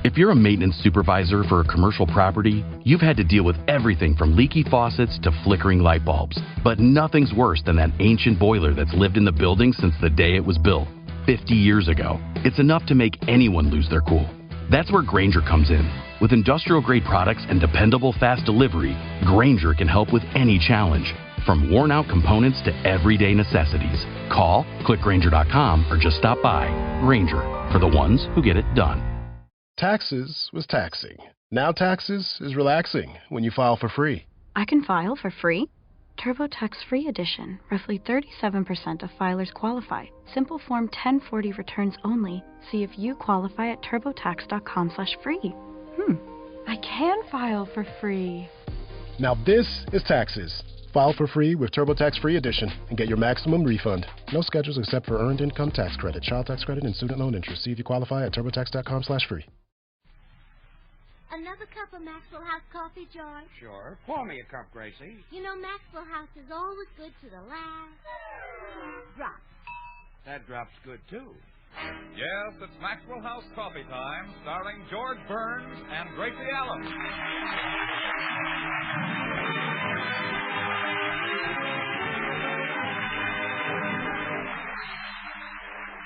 If you're a maintenance supervisor for a commercial property, you've had to deal with everything from leaky faucets to flickering light bulbs. But nothing's worse than that ancient boiler that's lived in the building since the day it was built, 50 years ago. It's enough to make anyone lose their cool. That's where Grainger comes in. With industrial-grade products and dependable fast delivery, Grainger can help with any challenge, from worn-out components to everyday necessities. Call, click Grainger.com, or just stop by. Grainger, for the ones who get it done. Taxes was taxing. Now taxes is relaxing when you file for free. I can file for free? TurboTax Free Edition. Roughly 37% of filers qualify. Simple Form 1040 returns only. See if you qualify at turbotax.com/free. I can file for free. Now this is taxes. File for free with TurboTax Free Edition and get your maximum refund. No schedules except for earned income tax credit, child tax credit, and student loan interest. See if you qualify at turbotax.com/free. Another cup of Maxwell House coffee, George? Sure. Pour me a cup, Gracie. You know, Maxwell House is always good to the last drop. That drop's good, too. Yes, it's Maxwell House Coffee Time, starring George Burns and Gracie Allen.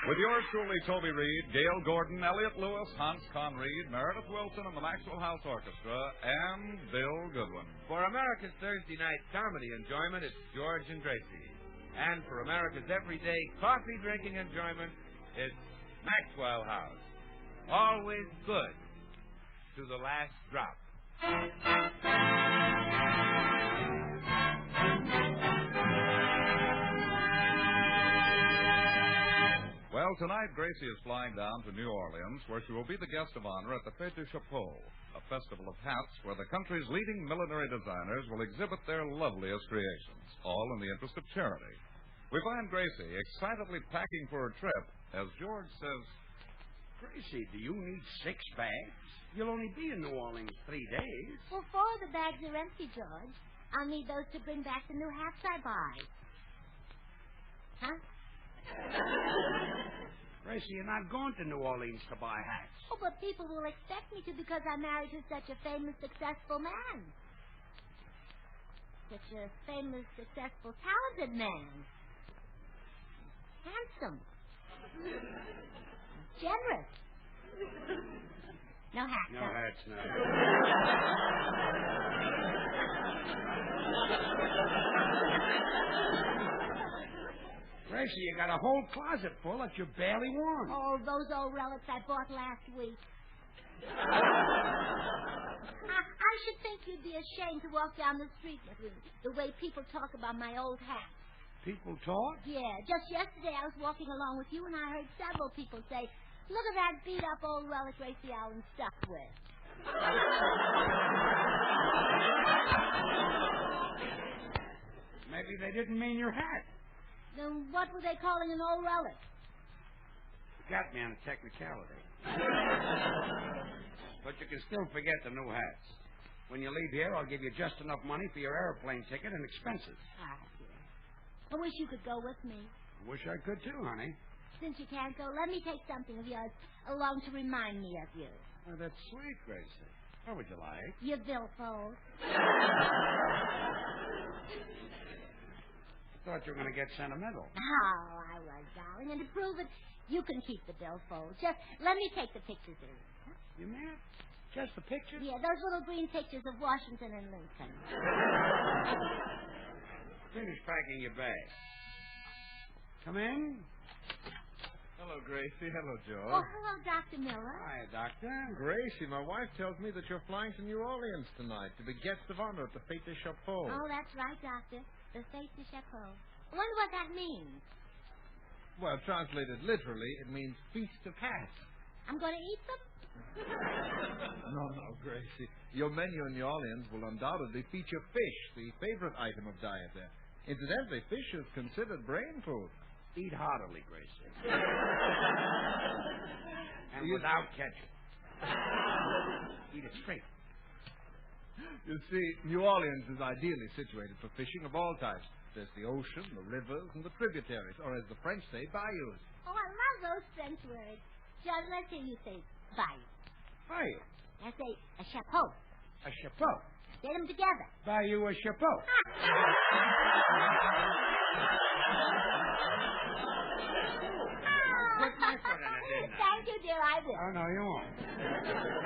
With yours truly, Toby Reed, Gail Gordon, Elliot Lewis, Hans Conried, Meredith Wilson, and the Maxwell House Orchestra, and Bill Goodwin. For America's Thursday night comedy enjoyment, it's George and Gracie. And for America's everyday coffee-drinking enjoyment, it's Maxwell House. Always good to the last drop. Well, tonight Gracie is flying down to New Orleans, where she will be the guest of honor at the Fête du Chapeau, a festival of hats where the country's leading millinery designers will exhibit their loveliest creations, all in the interest of charity. We find Gracie excitedly packing for her trip as George says, Gracie, do you need 6 bags? You'll only be in New Orleans 3 days. Well, 4 of the bags are empty, George. I'll need those to bring back the new hats I buy. Huh? Gracie, you're not going to New Orleans to buy hats. Oh, but people will expect me to because I'm married to such a famous, successful man. Such a famous, successful, talented man. Handsome. Generous. No hats. No hats, no. Gracie, you got a whole closet full that you barely worn. Oh, those old relics I bought last week. I should think you'd be ashamed to walk down the street with me, the way people talk about my old hat. People talk? Yeah, just yesterday I was walking along with you and I heard several people say, look at that beat-up old relic Gracie Allen stuck with. Maybe they didn't mean your hat. Then what were they calling an old relic? Got me on a technicality. But you can still forget the new hats. When you leave here, I'll give you just enough money for your airplane ticket and expenses. Ah, dear. I wish you could go with me. Wish I could too, honey. Since you can't go, let me take something of yours along to remind me of you. Oh, that's sweet, Gracie. What would you like? Your billfold. I thought you were going to get sentimental. Oh, I was, darling. And to prove it, you can keep the billfold. Just let me take the pictures in it. Huh? You mad? Just the pictures? Yeah, those little green pictures of Washington and Lincoln. Finish packing your bag. Come in. Hello, Gracie. Hello, George. Oh, hello, Dr. Miller. Hi, Doctor. Gracie, my wife tells me that you're flying to New Orleans tonight to be guest of honor at the Fête du Chapeau. Oh, that's right, Doctor. The Fête du Chapeau. I wonder what that means. Well, translated literally, it means feast of hats. I'm going to eat them? No, Gracie. Your menu in New Orleans will undoubtedly feature fish, the favorite item of diet there. Incidentally, fish is considered brain food. Eat heartily, Gracie. And without ketchup. Eat it straight. You see, New Orleans is ideally situated for fishing of all types. There's the ocean, the rivers, and the tributaries, or as the French say, bayous. Oh, I love those French words. John, let's hear you say bayou. Bayou? I say a chapeau. A chapeau. Get them together. Buy you a chapeau. Put my foot in it, didn't I? Thank you, dear, I will. Oh, no, you won't.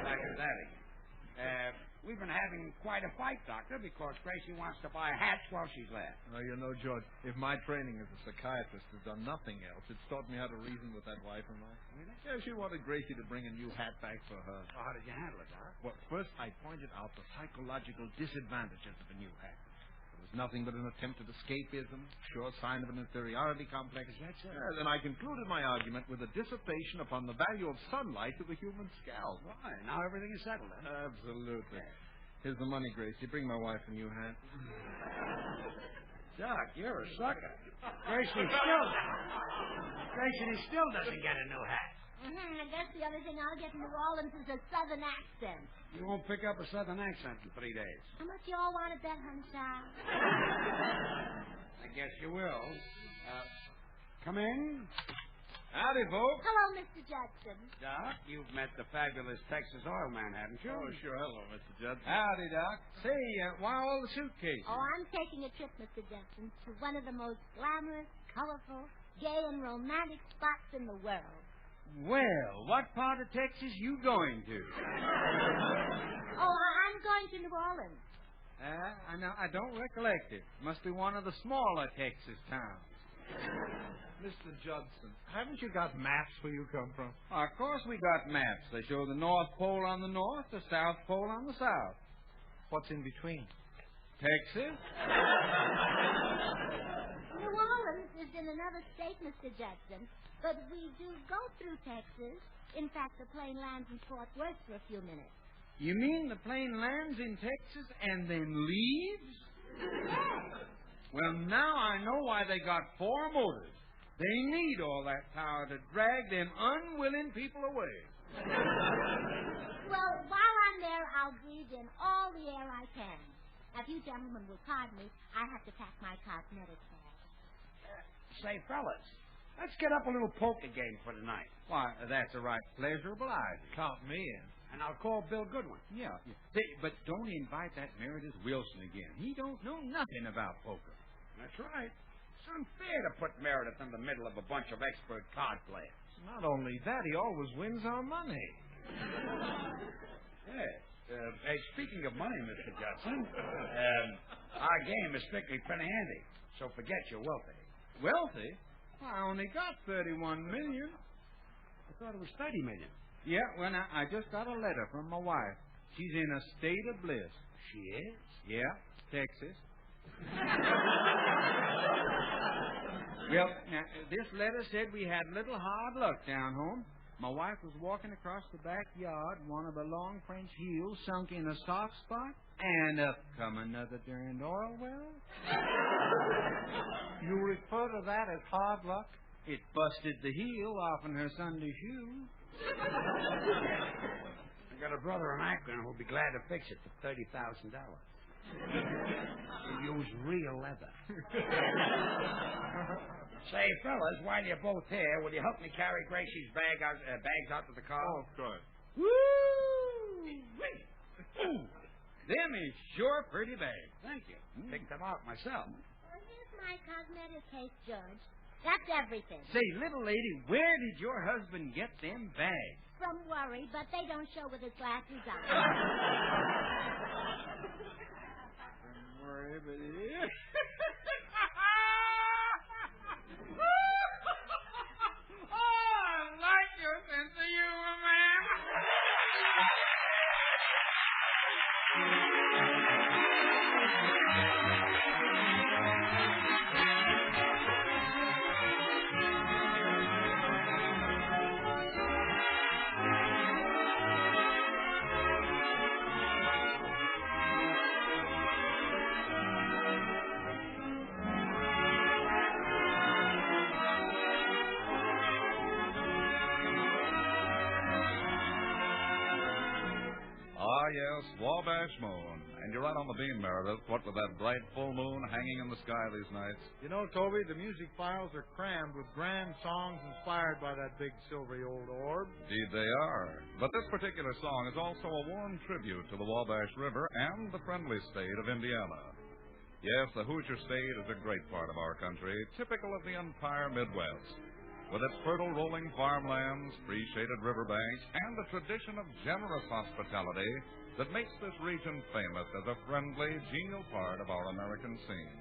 Back at that again. We've been having quite a fight, Doctor, because Gracie wants to buy hats while she's left. Oh, you know, George, if my training as a psychiatrist has done nothing else, it's taught me how to reason with that wife of mine. Really? Yeah, she wanted Gracie to bring a new hat back for her. Well, how did you handle it, Doc? Well, first I pointed out the psychological disadvantages of a new hat. It was nothing but an attempt at escapism, sure sign of an inferiority complex. That's it. Then I concluded my argument with a dissertation upon the value of sunlight to the human scalp. Right, now everything is settled, then. Absolutely. Here's the money, Gracie. Bring my wife a new hat. Doc, you're a sucker. Gracie still doesn't get a new hat. I guess the other thing I'll get in New Orleans is a southern accent. You won't pick up a southern accent in 3 days. How much you all want to bet, honey child? I guess you will. Come in. Howdy, folks. Hello, Mr. Judson. Doc, you've met the fabulous Texas oil man, haven't you? Oh, sure. Hello, Mr. Judson. Howdy, Doc. Say, why all the suitcases? Oh, I'm taking a trip, Mr. Judson, to one of the most glamorous, colorful, gay, and romantic spots in the world. Well, what part of Texas you going to? Oh, I'm going to New Orleans. I don't recollect it. Must be one of the smaller Texas towns. Mr. Judson, haven't you got maps where you come from? Of course we got maps. They show the North Pole on the north, the South Pole on the south. What's in between? Texas? New Orleans is in another state, Mr. Judson, but we do go through Texas. In fact, the plane lands in Fort Worth for a few minutes. You mean the plane lands in Texas and then leaves? Yes. Well, now I know why they got 4 motors. They need all that power to drag them unwilling people away. Well, while I'm there, I'll breathe in all the air I can. Now, if you gentlemen will pardon me, I have to pack my cosmetic bag. Say, fellas, let's get up a little poker game for tonight. Why, that's a right pleasurable idea. Count me in. And I'll call Bill Goodwin. Yeah. Say, but don't invite that Meredith Wilson again. He don't know nothing about poker. That's right. It's unfair to put Meredith in the middle of a bunch of expert card players. Not only that, he always wins our money. Yes. Hey, speaking of money, Mr. Judson, our game is strictly penny-ante, so forget your wealthy. Wealthy? I only got $31 million. I thought it was $30 million. Yeah, well, now, I just got a letter from my wife. She's in a state of bliss. She is? Yeah, Texas. Well, now, this letter said we had little hard luck down home. My wife was walking across the backyard, one of her long French heels sunk in a soft spot, and up come another darned oil well. You refer to that as hard luck? It busted the heel off in her Sunday shoe. I got a brother in Akron who'll be glad to fix it for $30,000. He used real leather. Say, fellas, while you're both here, will you help me carry Gracie's bags out to the car? Oh, of course. Woo! Ooh, them is sure pretty bags. Thank you. Picked them out myself. Well, here's my cosmetic case, George. That's everything. Say, little lady, where did your husband get them bags? From worry, but they don't show with his glasses on. From worry, but I like your sense of humor, man. yes, Wabash Moon. And you're right on the beam, Meredith. What with that bright full moon hanging in the sky these nights. You know, Toby, the music files are crammed with grand songs inspired by that big silvery old orb. Indeed they are. But this particular song is also a warm tribute to the Wabash River and the friendly state of Indiana. Yes, the Hoosier State is a great part of our country, typical of the entire Midwest, with its fertile rolling farmlands, free-shaded riverbanks, and a tradition of generous hospitality that makes this region famous as a friendly, genial part of our American scene.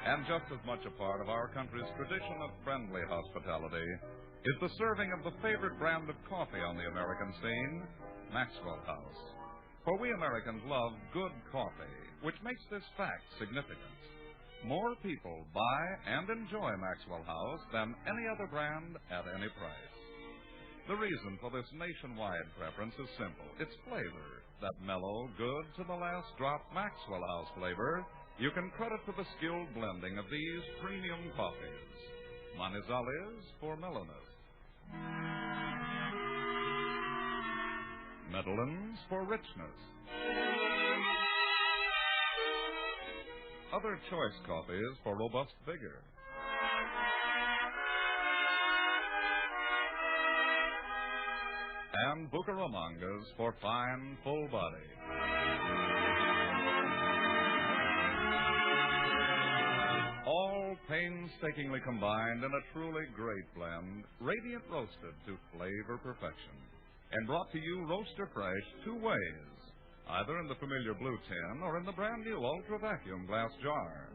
And just as much a part of our country's tradition of friendly hospitality is the serving of the favorite brand of coffee on the American scene, Maxwell House. For we Americans love good coffee, which makes this fact significant. More people buy and enjoy Maxwell House than any other brand at any price. The reason for this nationwide preference is simple. It's flavor. That mellow, good to the last drop Maxwell House flavor you can credit to the skilled blending of these premium coffees. Manizales for mellowness. Medellins for richness. Other choice coffees for robust vigor. And Bucaramangas for fine, full body. All painstakingly combined in a truly great blend, radiant roasted to flavor perfection. And brought to you roaster fresh 2 ways, either in the familiar blue tin or in the brand new ultra vacuum glass jar.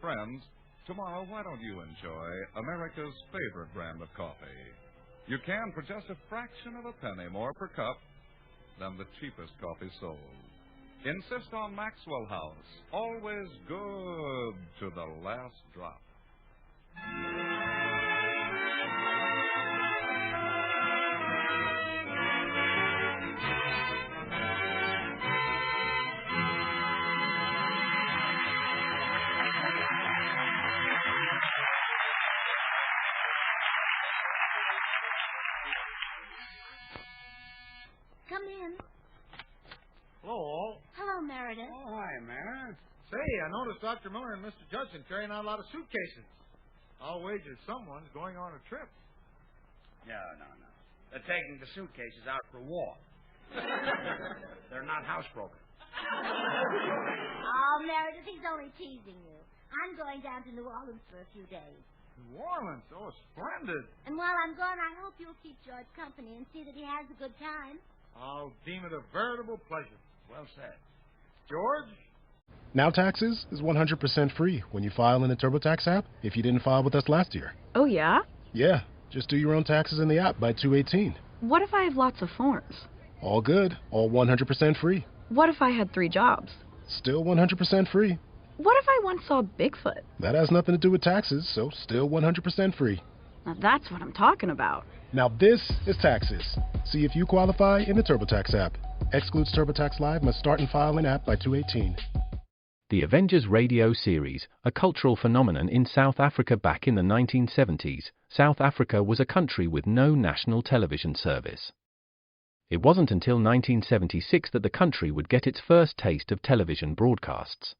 Friends, tomorrow why don't you enjoy America's favorite brand of coffee? You can for just a fraction of a penny more per cup than the cheapest coffee sold. Insist on Maxwell House, always good to the last drop. Come in. Hello. Hello, Meredith. Oh, hi, Mary. Say, I noticed Dr. Miller and Mr. Judson carrying out a lot of suitcases. I'll wager someone's going on a trip. No. They're taking the suitcases out for war. They're not housebroken. Oh, Meredith, he's only teasing you. I'm going down to New Orleans for a few days. New Orleans? Oh, splendid. And while I'm gone, I hope you'll keep George company and see that he has a good time. I'll deem it a veritable pleasure. Well said. George? Now Taxes is 100% free when you file in the TurboTax app if you didn't file with us last year. Oh, yeah? Yeah, just do your own taxes in the app by 2/18. What if I have lots of forms? All good, all 100% free. What if I had 3 jobs? Still 100% free. What if I once saw Bigfoot? That has nothing to do with taxes, so still 100% free. Now that's what I'm talking about. Now this is Taxes. See if you qualify in the TurboTax app. Excludes TurboTax Live, must start and file in app by 2/18. The Avengers radio series, a cultural phenomenon in South Africa back in the 1970s. South Africa was a country with no national television service. It wasn't until 1976 that the country would get its first taste of television broadcasts.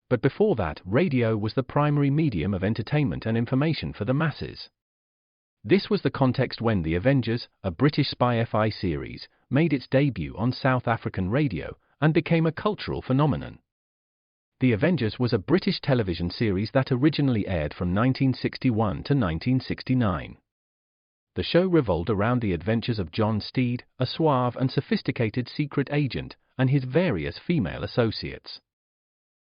But before that, radio was the primary medium of entertainment and information for the masses. This was the context when The Avengers, a British spy-fi series, made its debut on South African radio and became a cultural phenomenon. The Avengers was a British television series that originally aired from 1961 to 1969. The show revolved around the adventures of John Steed, a suave and sophisticated secret agent, and his various female associates.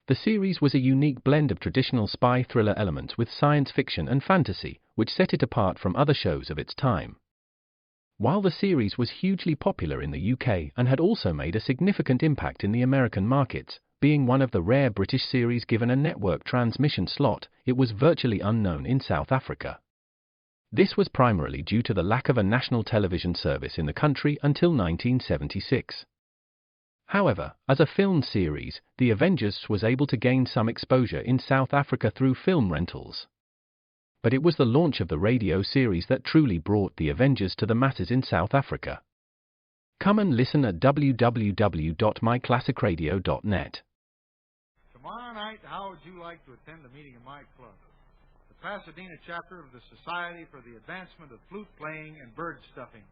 The series was a unique blend of traditional spy thriller elements with science fiction and fantasy, which set it apart from other shows of its time. While the series was hugely popular in the UK and had also made a significant impact in the American markets, being one of the rare British series given a network transmission slot, it was virtually unknown in South Africa. This was primarily due to the lack of a national television service in the country until 1976. However, as a film series, The Avengers was able to gain some exposure in South Africa through film rentals. But it was the launch of the radio series that truly brought The Avengers to the masses in South Africa. Come and listen at www.myclassicradio.net. Tomorrow night, how would you like to attend a meeting of my club? The Pasadena chapter of the Society for the Advancement of Flute Playing and Bird Stuffing.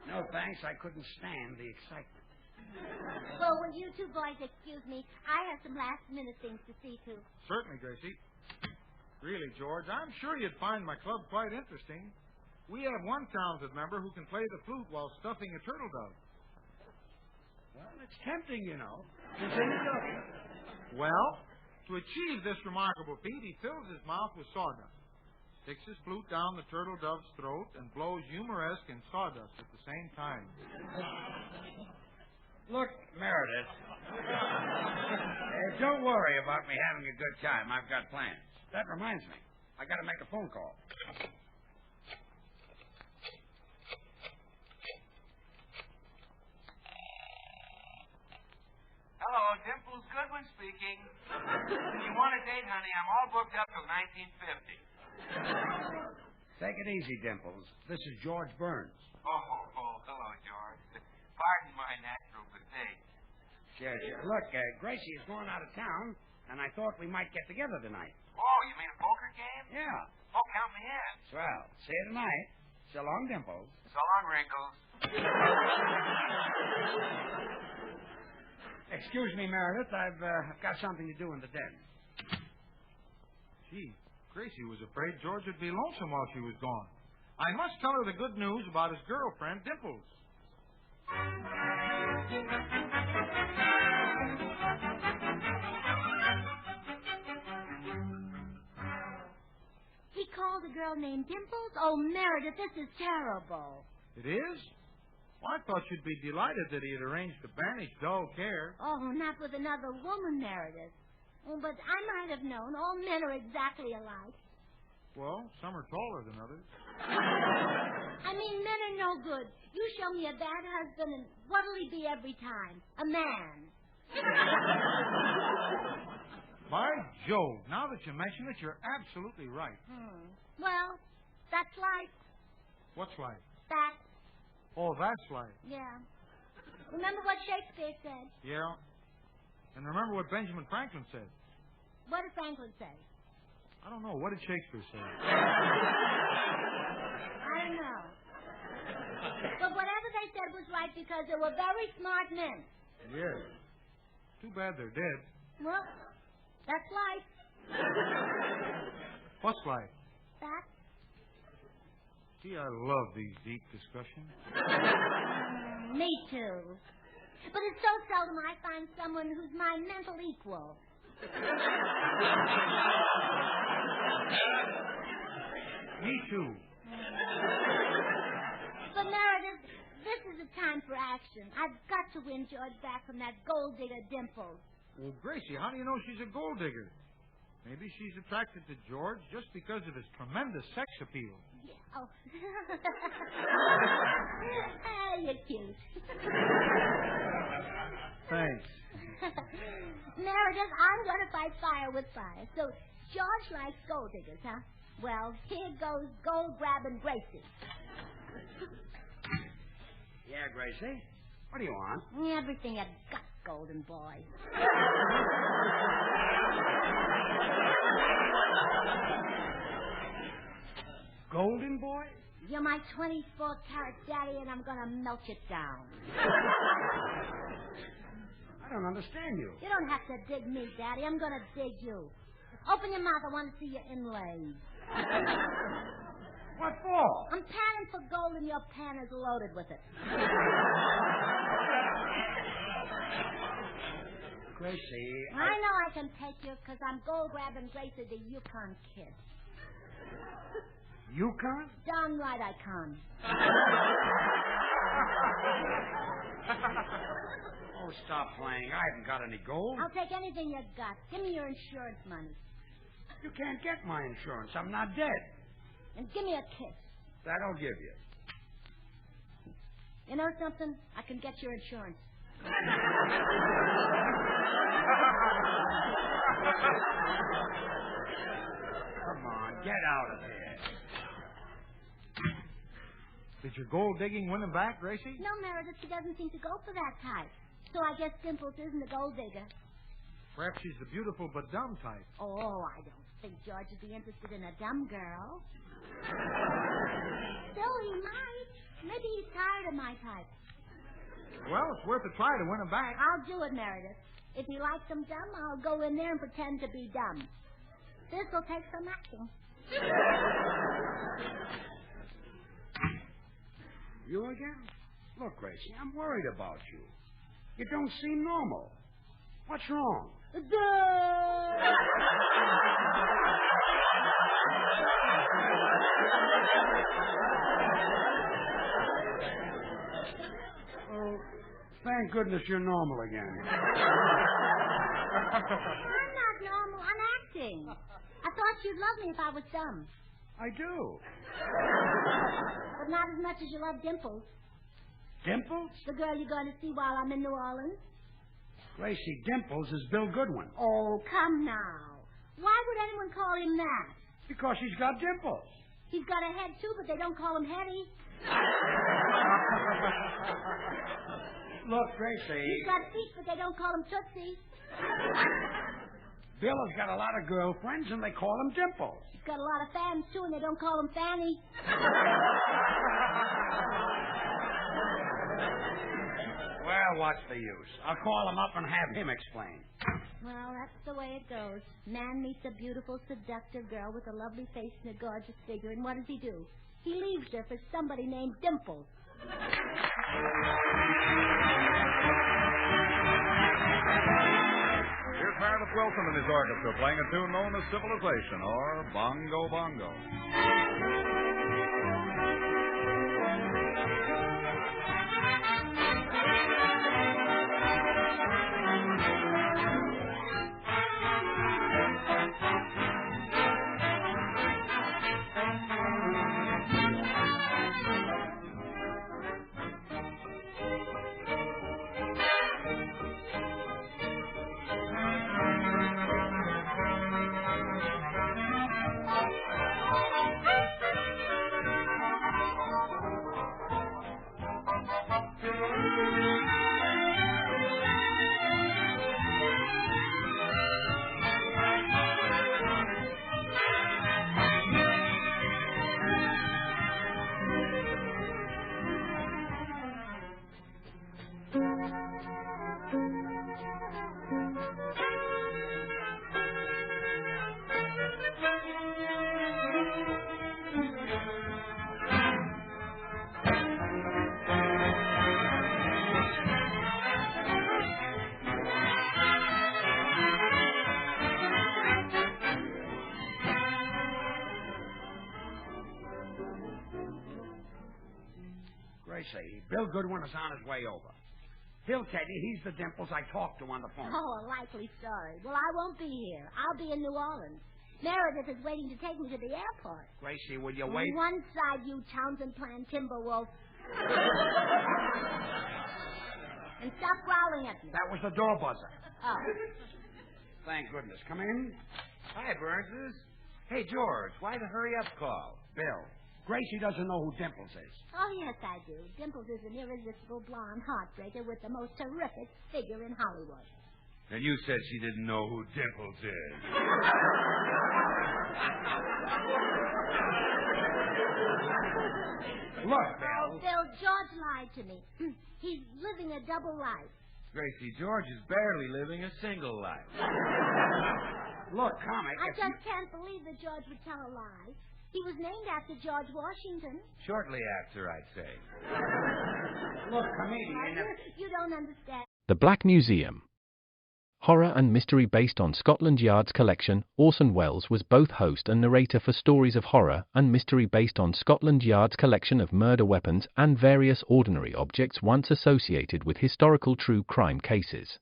No, thanks. I couldn't stand the excitement. Well, will you two boys excuse me? I have some last-minute things to see to. Certainly, Gracie. Really, George, I'm sure you'd find my club quite interesting. We have one talented member who can play the flute while stuffing a turtle dove. Well, it's tempting, you know. Well, to achieve this remarkable feat, he fills his mouth with sawdust, sticks his flute down the turtle dove's throat, and blows humoresque and sawdust at the same time. Look, Meredith, don't worry about me having a good time. I've got plans. That reminds me. I got to make a phone call. Hello, Dimples Goodwin speaking. If you want a date, honey, I'm all booked up till 1950. Take it easy, Dimples. This is George Burns. Oh, hello, George. Pardon my natural mistake. Sure. Look, Gracie is going out of town, and I thought we might get together tonight. Oh, you mean a poker game? Yeah. Oh, count me in. Swell. See you tonight. So long, Dimples. So long, Wrinkles. Excuse me, Meredith. I've got something to do in the den. Gee, Gracie was afraid George would be lonesome while she was gone. I must tell her the good news about his girlfriend, Dimples. He called a girl named Dimples? Oh, Meredith, this is terrible. It is? Well, I thought you'd be delighted that he had arranged to banish dull care. Oh, not with another woman, Meredith. Oh, but I might have known. All men are exactly alike. Well, some are taller than others. I mean, men are no good. You show me a bad husband, and what'll he be every time? A man. By Jove, now that you mention it, you're absolutely right. Well, that's life. What's life? That. Oh, that's life. Yeah. Remember what Shakespeare said? Yeah. And remember what Benjamin Franklin said. What did Franklin say? I don't know. What did Shakespeare say? I don't know. But whatever they said was right because they were very smart men. Yes. Too bad they're dead. Well, that's life. What's life? That. Gee, I love these deep discussions. Me too. But it's so seldom I find someone who's my mental equal. Me too. But Meredith, this is a time for action. I've got to win George back from that gold digger Dimples. Well, Gracie, how do you know she's a gold digger? Maybe she's attracted to George just because of his tremendous sex appeal. Yeah. Oh. You're cute. Thanks. Meredith, I'm going to fight fire with fire. So George likes gold diggers, huh? Well, here goes gold grabbing Gracie. Yeah, Gracie? What do you want? Everything you got, golden boy. Golden boy? You're my 24-carat daddy, and I'm going to melt you down. I don't understand you. You don't have to dig me, Daddy. I'm going to dig you. Open your mouth. I want to see your inlays. What for? I'm panning for gold, and your pan is loaded with it. Gracie, I know I can take you because I'm gold-grabbing Gracie the Yukon Kid. Yukon? Darn right I can. Oh, stop playing. I haven't got any gold. I'll take anything you got. Give me your insurance money. You can't get my insurance. I'm not dead. And give me a kiss. That I'll give you. You know something? I can get your insurance. Come on, get out of here. Did your gold digging win him back, Gracie? No, Meredith, she doesn't seem to go for that type. So I guess Dimples isn't a gold digger. Perhaps she's the beautiful but dumb type. Oh, I don't think George would be interested in a dumb girl. Still, he might. Maybe he's tired of my type. Well, it's worth a try to win him back. I'll do it, Meredith. If he likes them dumb, I'll go in there and pretend to be dumb. This will take some acting. You again? Look, Gracie, I'm worried about you. You don't seem normal. What's wrong? Oh, thank goodness you're normal again. I'm not normal. I'm acting. I thought you'd love me if I was dumb. I do. But not as much as you love Dimples. Dimples? The girl you're going to see while I'm in New Orleans. Gracie, Dimples is Bill Goodwin. Oh, come now. Why would anyone call him that? Because she's got dimples. He's got a head, too, but they don't call him Hetty. Look, Gracie. He's got feet, but they don't call him Tootsie. Bill has got a lot of girlfriends, and they call him Dimples. He's got a lot of fans, too, and they don't call him Fanny. Well, what's the use? I'll call him up and have him explain. Well, that's the way it goes. Man meets a beautiful, seductive girl with a lovely face and a gorgeous figure, and what does he do? He leaves her for somebody named Dimples. Here's Meredith Wilson and his orchestra playing a tune known as Civilization or Bongo Bongo. Gracie, Bill Goodwin is on his way over. He'll tell you he's the Dimples I talked to on the phone. Oh, a likely story. Well, I won't be here. I'll be in New Orleans. Meredith is waiting to take me to the airport. Gracie, will you wait? On one side, you Townsend Plan Timberwolf. And stop growling at me. That was the door buzzer. Oh. Thank goodness. Come in. Hi, Burnses. Hey, George, why the hurry-up call? Bill, Gracie doesn't know who Dimples is. Oh, yes, I do. Dimples is an irresistible blonde heartbreaker with the most terrific figure in Hollywood. And you said she didn't know who Dimples is. Look, Oh, Bill. Bill, George lied to me. He's living a double life. Gracie, George is barely living a single life. Look, comic. I if just can't believe that George would tell a lie. He was named after George Washington. Shortly after, I'd say. Look, comedian. You don't understand. The Black Museum. Horror and mystery based on Scotland Yard's collection, Orson Welles was both host and narrator for stories of horror and mystery based on Scotland Yard's collection of murder weapons and various ordinary objects once associated with historical true crime cases.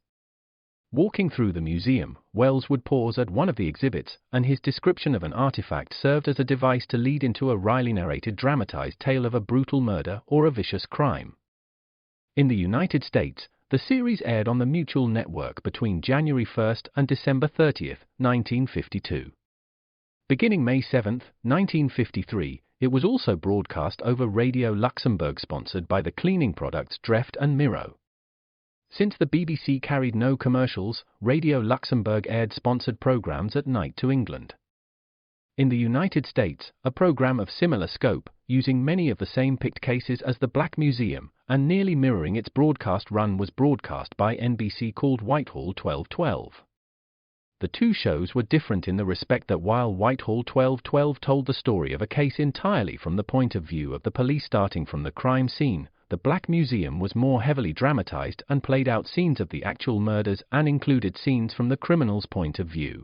Walking through the museum, Welles would pause at one of the exhibits, and his description of an artifact served as a device to lead into a wryly narrated dramatized tale of a brutal murder or a vicious crime. In the United States, the series aired on the Mutual Network between January 1st and December 30th, 1952. Beginning May 7th, 1953, it was also broadcast over Radio Luxembourg, sponsored by the cleaning products Dreft and Miro. Since the BBC carried no commercials, Radio Luxembourg aired sponsored programs at night to England. In the United States, a program of similar scope, using many of the same picked cases as the Black Museum, and nearly mirroring its broadcast run, was broadcast by NBC, called Whitehall 1212. The two shows were different in the respect that while Whitehall 1212 told the story of a case entirely from the point of view of the police starting from the crime scene, the Black Museum was more heavily dramatized and played out scenes of the actual murders and included scenes from the criminal's point of view.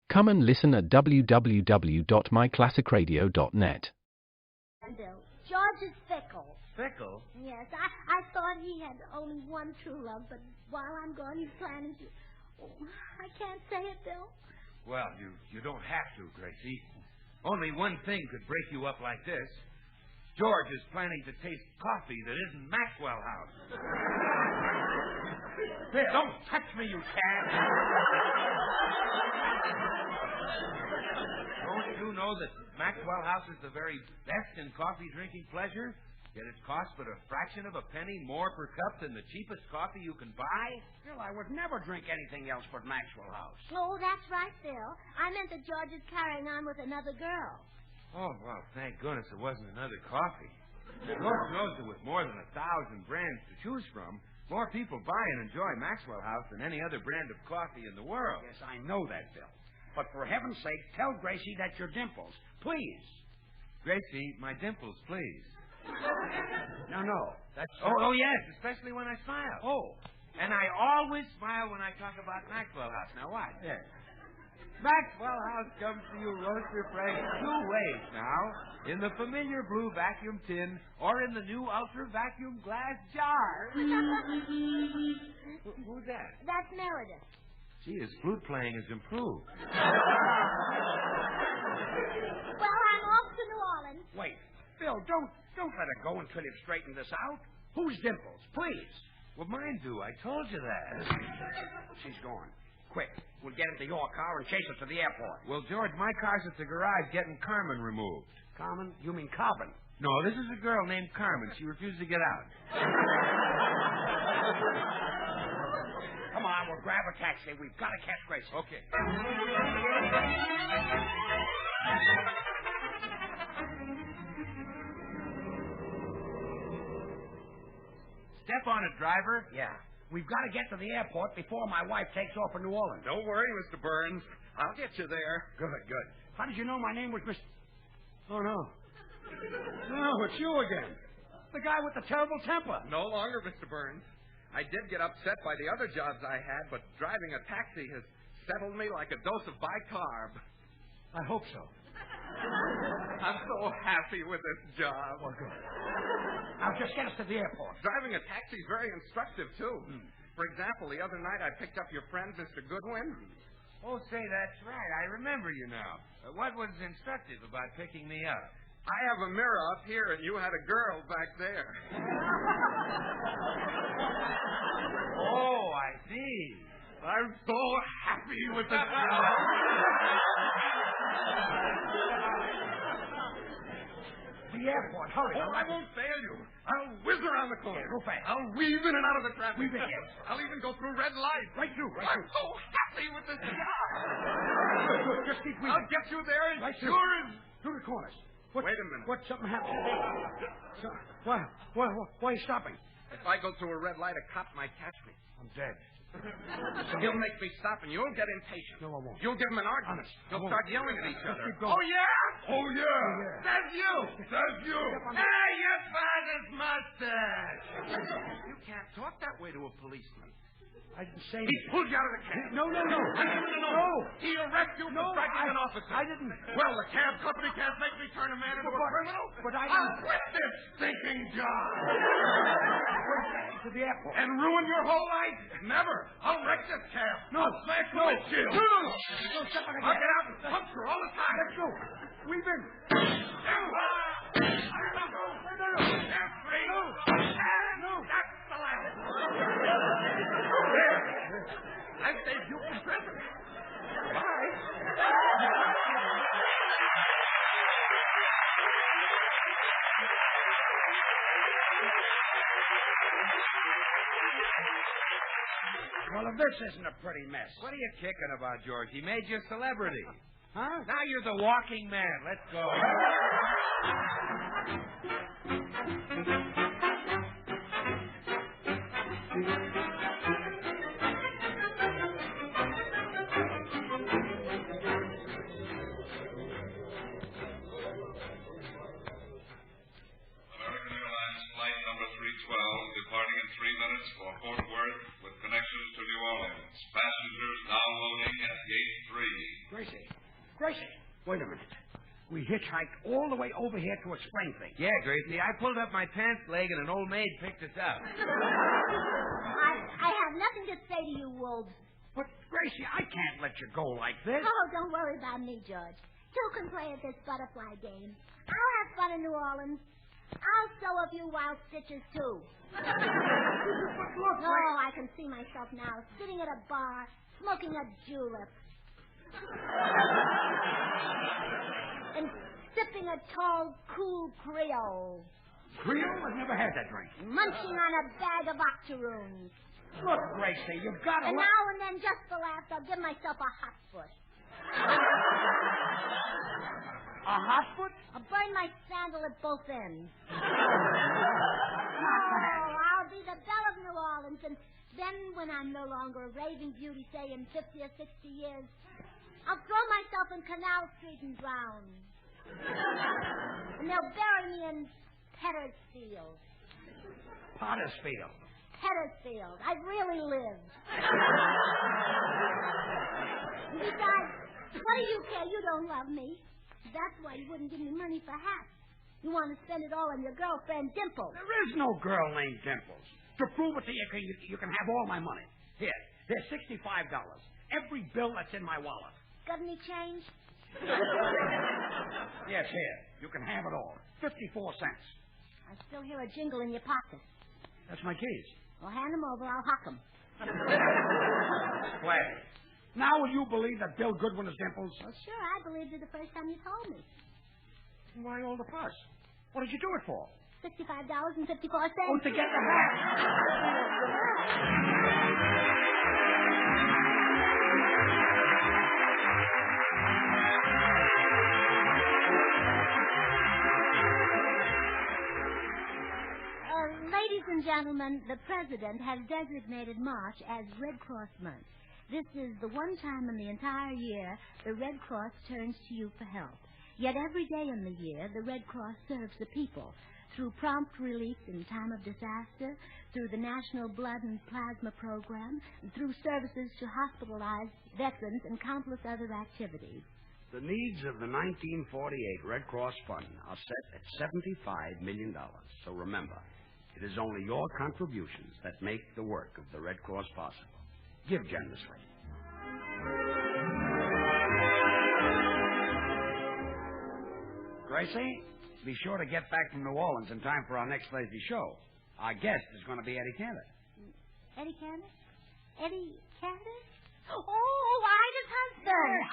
Come and listen at www.myclassicradio.net. Bill, George is fickle. Fickle? Yes, I thought he had only one true love, but while I'm gone, he's planning to... Oh, I can't say it, Bill. Well, you don't have to, Gracie. Only one thing could break you up like this. George is planning to taste coffee that isn't Maxwell House. Bill, don't touch me, you cad. Don't you know that Maxwell House is the very best in coffee-drinking pleasure? Yet it costs but a fraction of a penny more per cup than the cheapest coffee you can buy? Bill, I would never drink anything else but Maxwell House. Oh, that's right, Bill. I meant that George is carrying on with another girl. Oh, well, thank goodness it wasn't another coffee. George knows that with more than 1,000 brands to choose from, more people buy and enjoy Maxwell House than any other brand of coffee in the world. Yes, I know that, Bill. But for heaven's sake, tell Gracie that your dimples. Please. Gracie, my dimples, please. No. That's... Oh, yes, especially when I smile. Oh. And I always smile when I talk about Maxwell House. Now, watch. Yes. Maxwell House comes to you roaster fresh two ways now. In the familiar blue vacuum tin or in the new ultra vacuum glass jar. Who's that? That's Meredith. Gee, his flute playing has improved. Well, I'm off to New Orleans. Wait. Bill, don't let her go until you've straightened this out. Whose dimples? Please. Well, mine do. I told you that. She's gone. Quick. We'll get into your car and chase her to the airport. Well, George, my car's at the garage getting Carmen removed. Carmen? You mean Carbon? No, this is a girl named Carmen. She refused to get out. Come on, we'll grab a taxi. We've got to catch Gracie. Okay. Step on it, driver. Yeah. We've got to get to the airport before my wife takes off for New Orleans. Don't worry, Mr. Burns. I'll get you there. Good. How did you know my name was Mr... Oh, no. No, it's you again. The guy with the terrible temper. No longer, Mr. Burns. I did get upset by the other jobs I had, but driving a taxi has settled me like a dose of bicarb. I hope so. I'm so happy with this job. Well, good. Now, just get us to the airport. Driving a taxi is very instructive, too. For example, the other night I picked up your friend, Mr. Goodwin. Oh, say, that's right. I remember you now. What was instructive about picking me up? I have a mirror up here, and you had a girl back there. Oh, I see. I'm so happy with this job. The airport. Hurry. Oh, I won't fail you. I'll whiz around the corner. Yeah, go fast. I'll weave in and out of the traffic. Weave in, yes. I'll even go through red lights. Right through. I'm so happy with this job. Good. Just keep weaving. I'll get you there as Right sure as... Through the corners. Wait a minute. What? Something happened. Why are you stopping? If I go through a red light, a cop might catch me. I'm dead. So he'll make me stop, and you'll get impatient. No, I won't. You'll give him an argument. Honest, You'll start yelling at each other. keep going. Oh, yeah! Oh, yeah. Says you! Says you! Hey, your father's mustache! You can't talk that way to a policeman. I didn't say He anything. pulled you out of the cab. No. No. He arrested you for striking an officer. I didn't. Well, the cab company can't make me turn a man into a criminal. But I I'll didn't. quit this stinking job. To the airport. And ruin your whole life? Never. I'll wreck this cab. No. I'll smash the windshield. No, step on the I'll gas. get out and puncture all the time. Let's go. We've been. No. No. That's free. No. That's I've saved you from prison. Bye. Well, if this isn't a pretty mess. What are you kicking about, George? He made you a celebrity. Huh? Now you're the walking man. Let's go. Departing in 3 minutes for Fort Worth with connections to New Orleans. Passengers now loading at Gate 3. Gracie, wait a minute. We hitchhiked all the way over here to a spring thing. Yeah, Gracie, I pulled up my pants leg and an old maid picked us up. I have nothing to say to you, Wolves. But, Gracie, I can't let you go like this. Oh, don't worry about me, George. Two can play at this butterfly game. I'll have fun in New Orleans. I'll sew a few wild stitches, too. But look, oh, I can see myself now, sitting at a bar, smoking a julep. And sipping a tall, cool Creole. Creole? I've never had that drink. Munching on a bag of octoroons. Look, Gracie, you've got to... And now and then, just for laughs, I'll give myself a hot foot. A hot foot? I'll burn my sandal at both ends. I'll be the belle of New Orleans, and then when I'm no longer a raving beauty, say in 50 or 60 years, I'll throw myself in Canal Street and drown. And they'll bury me in Pettersfield. Pottersfield. Pettersfield. I've really lived. Besides, what do you care? You don't love me. That's why you wouldn't give me money for hats. You want to spend it all on your girlfriend, Dimples. There is no girl named Dimples. To prove it to you, you can have all my money. Here, there's $65. Every bill that's in my wallet. Got any change? Yes, here. You can have it all. 54 cents. I still hear a jingle in your pocket. That's my keys. Well, hand them over. I'll hock them. Glad. Now will you believe that Bill Goodwin is Dimples? Well, sure. I believed it the first time you told me. Why all the fuss? What did you do it for? $65.54. Oh, to get the hat. Ladies and gentlemen, the President has designated March as Red Cross Month. This is the one time in the entire year the Red Cross turns to you for help. Yet every day in the year, the Red Cross serves the people through prompt relief in time of disaster, through the National Blood and Plasma Program, and through services to hospitalized veterans and countless other activities. The needs of the 1948 Red Cross Fund are set at $75 million. So remember, it is only your contributions that make the work of the Red Cross possible. Give generously. Gracie, be sure to get back from New Orleans in time for our next Thursday show. Our guest is going to be Eddie Cantor. Eddie Cantor? Eddie Cantor? Oh, Ida's husband.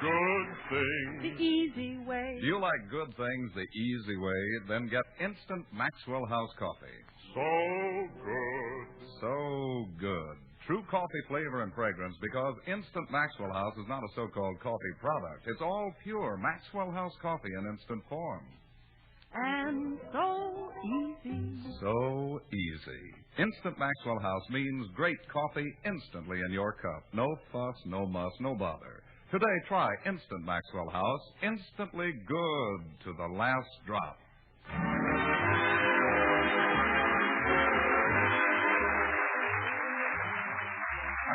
Good things. The easy way. Do you like good things the easy way? Then get instant Maxwell House coffee. So good. So good. True coffee flavor and fragrance, because instant Maxwell House is not a so-called coffee product. It's all pure Maxwell House coffee in instant form. And so easy. So easy. Instant Maxwell House means great coffee instantly in your cup. No fuss, no muss, no bother. Today, try Instant Maxwell House. Instantly good to the last drop.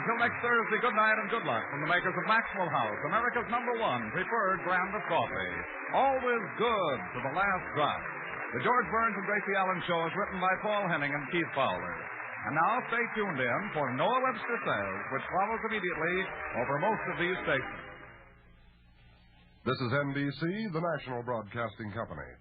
Until next Thursday, good night and good luck from the makers of Maxwell House, America's #1 preferred brand of coffee. Always good to the last drop. The George Burns and Gracie Allen Show is written by Paul Henning and Keith Fowler. And now stay tuned in for Noah Webster Says, which follows immediately over most of these stations. This is NBC, the national broadcasting company.